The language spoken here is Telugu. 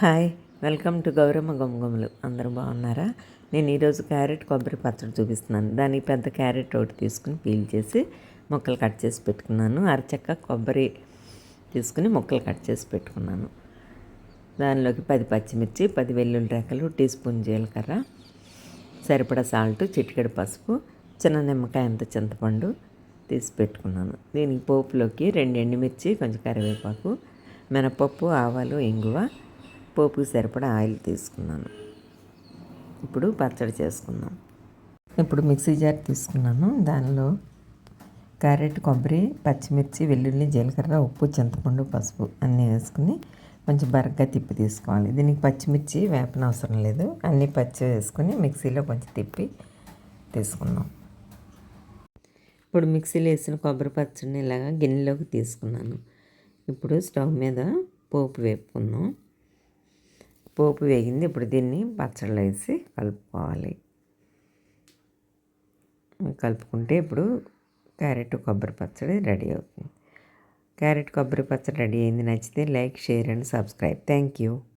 Hi, welcome to Gowramma Gummagummalu. అందరూ బాగున్నారా? నేను ఈరోజు క్యారెట్ కొబ్బరి పచ్చడి చూపిస్తున్నాను. దానికి పెద్ద క్యారెట్ ఒకటి తీసుకుని పీల్ చేసి ముక్కలు కట్ చేసి పెట్టుకున్నాను. అరచక్క కొబ్బరి తీసుకుని ముక్కలు కట్ చేసి పెట్టుకున్నాను. దానిలోకి 10 పచ్చిమిర్చి, 10 వెల్లుల్లి రెక్కలు, టీ స్పూన్ జీలకర్ర, సరిపడా సాల్ట్, చిటికెడు పసుపు, చిన్న నిమ్మకాయ అంత చింతపండు తీసి పెట్టుకున్నాను. దీనికి పోపులోకి 2 ఎండుమిర్చి, కొంచెం కరివేపాకు, మినపప్పు, ఆవాలు, ఇంగువ, పోపుకి సరిపడా ఆయిల్ తీసుకున్నాను. ఇప్పుడు పచ్చడి చేసుకుందాం. ఇప్పుడు మిక్సీ జార్ తీసుకున్నాను. దానిలో క్యారెట్, కొబ్బరి, పచ్చిమిర్చి, వెల్లుల్లి, జీలకర్ర, ఉప్పు, చింతపండు, పసుపు అన్నీ వేసుకుని కొంచెం బరగ్గా తిప్పి తీసుకోవాలి. దీనికి పచ్చిమిర్చి వేపన అవసరం లేదు, అన్నీ పచ్చి వేసుకుని మిక్సీలో కొంచెం తిప్పి తీసుకున్నాం. ఇప్పుడు మిక్సీలో వేసిన కొబ్బరి పచ్చడిని ఇలాగా గిన్నెలోకి తీసుకున్నాను. ఇప్పుడు స్టవ్ మీద పోపు వేపుకుందాం. పోపు వేగింది. ఇప్పుడు దీన్ని పచ్చడిలో వేసి కలుపుకోవాలి. కలుపుకుంటే ఇప్పుడు క్యారెట్ కొబ్బరి పచ్చడి రెడీ అవుతుంది. క్యారెట్ కొబ్బరి పచ్చడి రెడీ అయింది. నచ్చితే like, share and subscribe. Thank you.